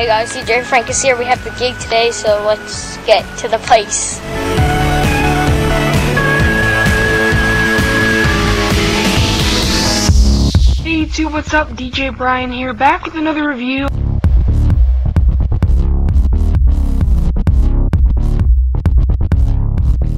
guys, DJ Frankis here. We have the gig today, so let's get to the place. Hey YouTube, what's up? DJ Brian here, back with another review.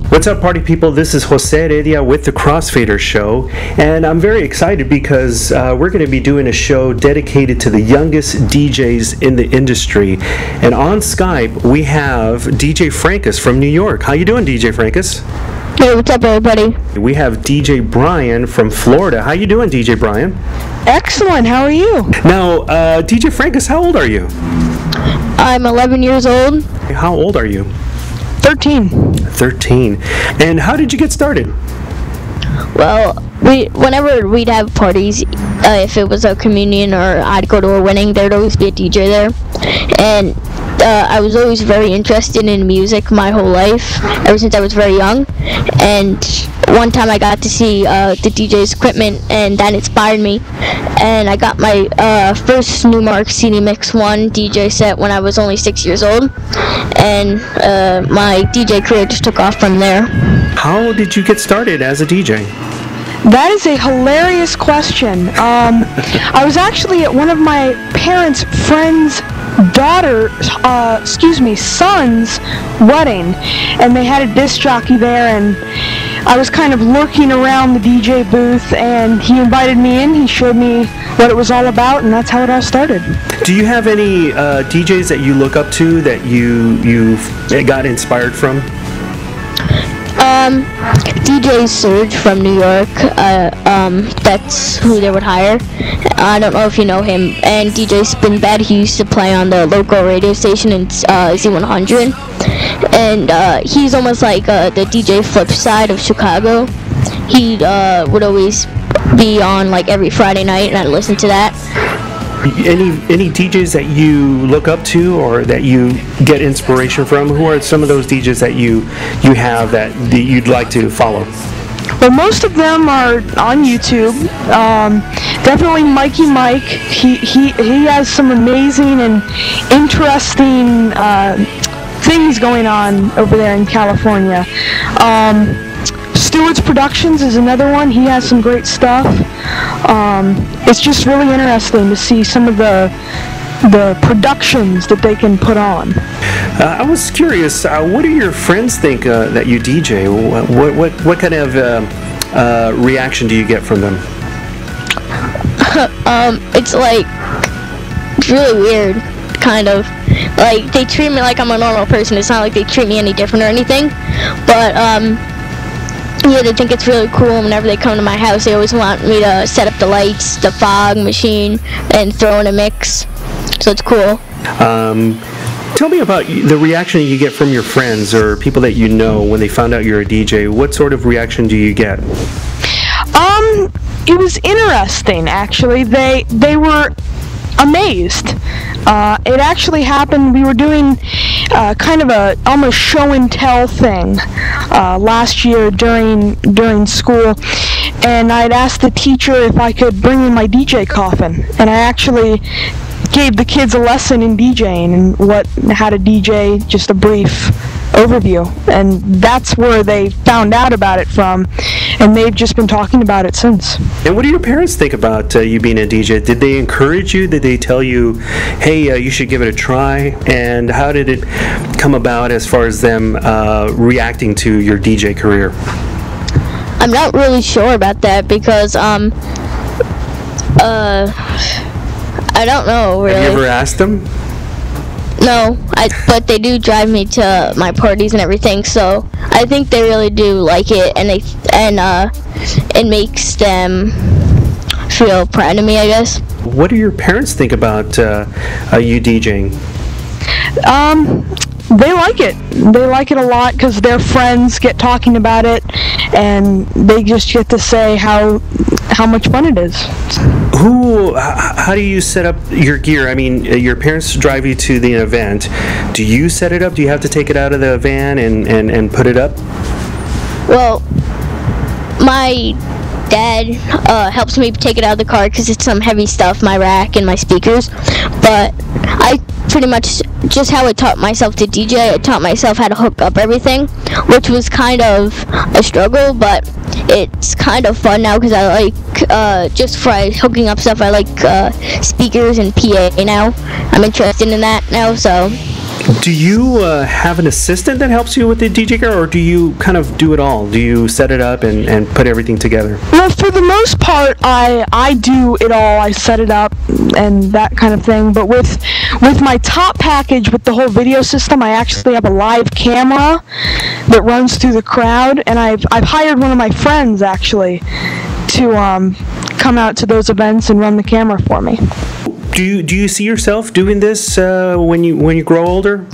What's up, party people? This is Jose Heredia with the Crossfader Show, and I'm very excited because we're going to be doing a show dedicated to the youngest DJs in the industry. And on Skype, we have DJ Frankis from New York. How you doing, DJ Frankis? Hey, what's up, everybody? We have DJ Brian from Florida. How you doing, DJ Brian? Excellent. How are you? Now, DJ Frankis, how old are you? I'm 11 years old. How old are you? 13. 13. And how did you get started? Well, whenever we'd have parties, if it was a communion or I'd go to a wedding, there'd always be a DJ there. And I was always very interested in music my whole life, ever since I was very young. And one time I got to see the DJ's equipment, and that inspired me. And I got my first Newmark CD Mix 1 DJ set when I was only 6 years old. And my DJ career just took off from there. How did you get started as a DJ? That is a hilarious question. I was actually at one of my parents' friends' son's wedding, and they had a disc jockey there, and I was kind of lurking around the DJ booth, and he invited me in. He showed me what it was all about, and that's how it all started. Do you have any DJs that you look up to that you got inspired from? DJ Surge from New York, that's who they would hire. I don't know if you know him. And DJ Spinbad, he used to play on the local radio station in Z100. And he's almost like the DJ flip side of Chicago. He would always be on like every Friday night, and I'd listen to that. Any DJs that you look up to or that you get inspiration from? Who are some of those DJs that you have that you'd like to follow? Well, most of them are on YouTube. Definitely Mikey Mike. He has some amazing and interesting things going on over there in California. Stewart's Productions is another one. He has some great stuff. It's just really interesting to see some of the productions that they can put on. I was curious, what do your friends think that you DJ? What kind of reaction do you get from them? It's like, it's really weird, kind of. Like, they treat me like I'm a normal person. It's not like they treat me any different or anything, but yeah, they think it's really cool. Whenever they come to my house, they always want me to set up the lights, the fog machine, and throw in a mix. So it's cool. Tell me about the reaction you get from your friends or people that you know when they found out you're a DJ. What sort of reaction do you get? It was interesting, actually. They were amazed. It actually happened. We were doing kind of a almost show and tell thing last year during school, and I'd asked the teacher if I could bring in my DJ coffin, and I actually gave the kids a lesson in DJing and how to DJ, just a brief overview, and that's where they found out about it from, and they've just been talking about it since. And what do your parents think about you being a DJ? Did they encourage you? Did they tell you, hey, you should give it a try? And how did it come about as far as them reacting to your DJ career? I'm not really sure about that because I don't know, really. Have you ever asked them? No, but they do drive me to my parties and everything, so I think they really do like it, and it makes them feel proud of me, I guess. What do your parents think about you DJing? They like it. They like it a lot because their friends get talking about it, and they just get to say how much fun it is. How do you set up your gear? I mean, your parents drive you to the event. Do you set it up? Do you have to take it out of the van and put it up? Well, my dad helps me take it out of the car because it's some heavy stuff, my rack and my speakers. But I pretty much just how I taught myself to DJ. I taught myself how to hook up everything, which was kind of a struggle, but it's kind of fun now because I like just for hooking up stuff. I like speakers and PA now. I'm interested in that now, so. Do you have an assistant that helps you with the DJ gear, or do you kind of do it all? Do you set it up and put everything together? Well, for the most part, I do it all. I set it up and that kind of thing. But with my top package, with the whole video system, I actually have a live camera that runs through the crowd, and I've hired one of my friends actually to come out to those events and run the camera for me. Do you see yourself doing this when you grow older?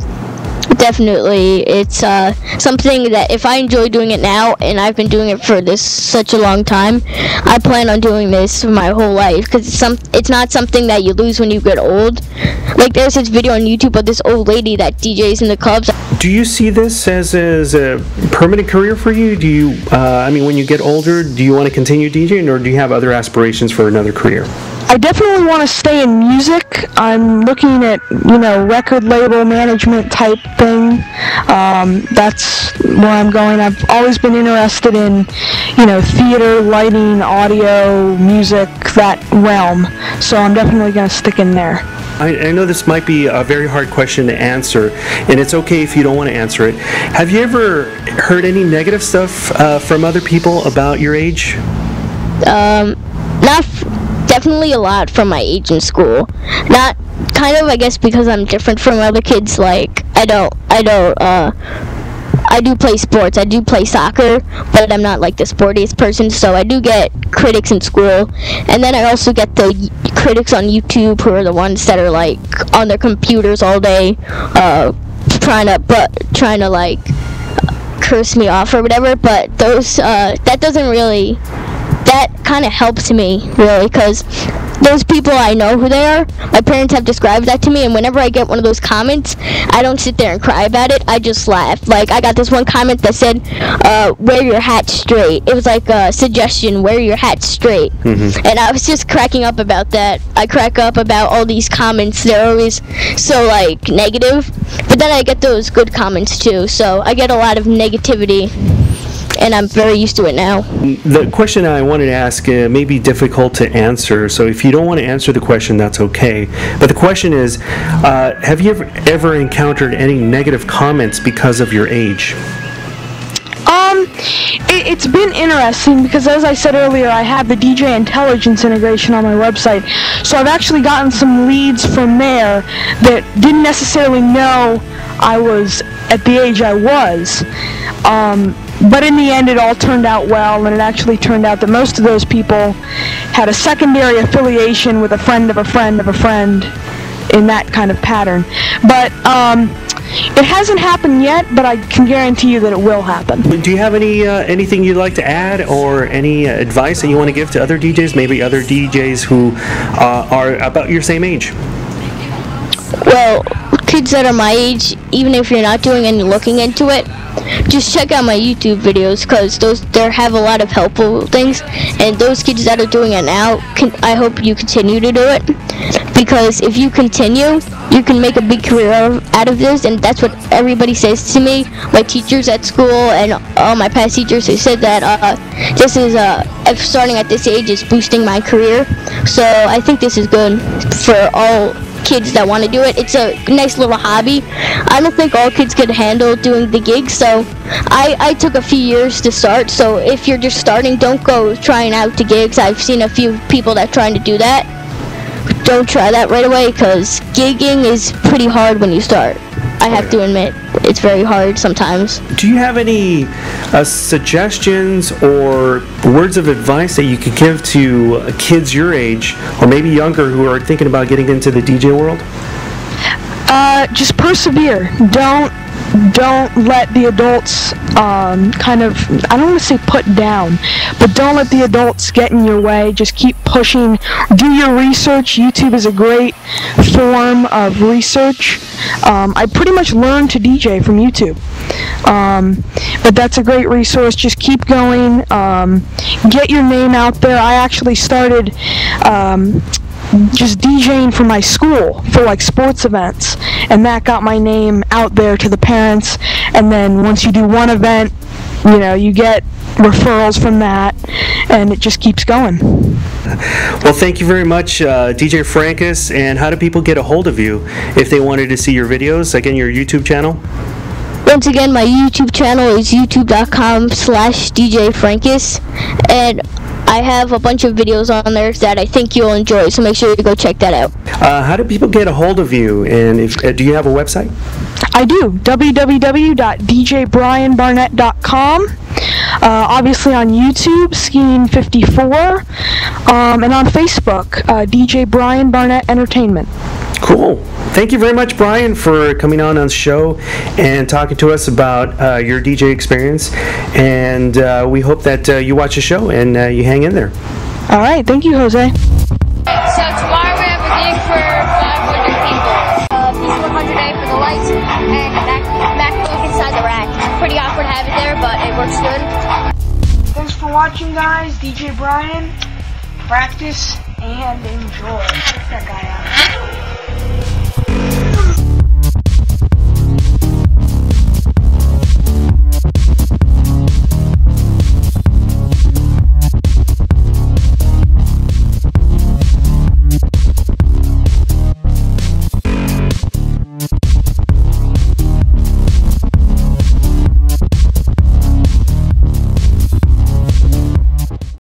Definitely. It's something that if I enjoy doing it now, and I've been doing it for such a long time, I plan on doing this my whole life, because it's not something that you lose when you get old. Like, there's this video on YouTube of this old lady that DJs in the clubs. Do you see this as a permanent career for you? Do you, I mean, when you get older, do you want to continue DJing, or do you have other aspirations for another career? I definitely want to stay in music. I'm looking at, record label management type thing. That's where I'm going. I've always been interested in, theater, lighting, audio, music, that realm. So I'm definitely going to stick in there. I know this might be a very hard question to answer, and it's okay if you don't want to answer it. Have you ever heard any negative stuff from other people about your age? Definitely a lot from my age in school. Not kind of, I guess, because I'm different from other kids. Like, I do play sports. I do play soccer, but I'm not like the sportiest person, so I do get critics in school. And then I also get the critics on YouTube, who are the ones that are like on their computers all day, trying to like curse me off or whatever. But those that doesn't really. That kind of helps me, really, because those people, I know who they are. My parents have described that to me, and whenever I get one of those comments, I don't sit there and cry about it. I just laugh. Like, I got this one comment that said, wear your hat straight. It was like a suggestion, wear your hat straight. Mm-hmm. And I was just cracking up about that. I crack up about all these comments. They're always so, like, negative. But then I get those good comments, too. So I get a lot of negativity, and I'm very used to it now. The question I wanted to ask may be difficult to answer, so if you don't want to answer the question, that's okay. But the question is, have you ever encountered any negative comments because of your age? It's been interesting because, as I said earlier, I have the DJ Intelligence integration on my website, so I've actually gotten some leads from there that didn't necessarily know I was at the age I was. But in the end, it all turned out well, and it actually turned out that most of those people had a secondary affiliation with a friend of a friend of a friend in that kind of pattern. But it hasn't happened yet, but I can guarantee you that it will happen. Do you have anything you'd like to add, or any advice that you want to give to other DJs, maybe other DJs who are about your same age? Well, kids that are my age, even if you're not doing any looking into it, just check out my YouTube videos, because there have a lot of helpful things, and those kids that are doing it now, I hope you continue to do it, because if you continue, you can make a big career out of this, and that's what everybody says to me. My teachers at school and all my past teachers have said that this is starting at this age is boosting my career, so I think this is good for all kids that want to do it. It's a nice little hobby. I don't think all kids could handle doing the gigs, so I took a few years to start, so if you're just starting, don't go trying out to gigs. I've seen a few people that are trying to do that. Don't try that right away, because gigging is pretty hard when you start. I have to admit, it's very hard sometimes. Do you have any suggestions or words of advice that you could give to kids your age, or maybe younger, who are thinking about getting into the DJ world? Just persevere. Don't let the adults kind of, I don't want to say put down, but don't let the adults get in your way. Just keep pushing. Do your research. YouTube is a great form of research. I pretty much learned to DJ from YouTube. But that's a great resource. Just keep going. Get your name out there. I actually started just DJing for my school for like sports events, and that got my name out there to the parents. And then once you do one event, you know, you get referrals from that, and it just keeps going. Well, thank you very much, DJ Frankis. And how do people get a hold of you if they wanted to see your videos? Again, your YouTube channel? Once again, my YouTube channel is youtube.com/DJ Frankis, and I have a bunch of videos on there that I think you'll enjoy, so make sure you go check that out. How do people get a hold of you, and do you have a website? I do, www.djbrianbarnett.com. Obviously on YouTube, Skiing54, and on Facebook, DJ Brian Barnett Entertainment. Cool. Thank you very much, Brian, for coming on the show and talking to us about your DJ experience. And we hope that you watch the show and you hang in there. All right. Thank you, Jose. So tomorrow we have a gig for 500 people. These 100A for the lights and MacBook inside the rack. Pretty awkward to have it there, but it works good. Thanks for watching, guys. DJ Brian, practice and enjoy. Check that guy out.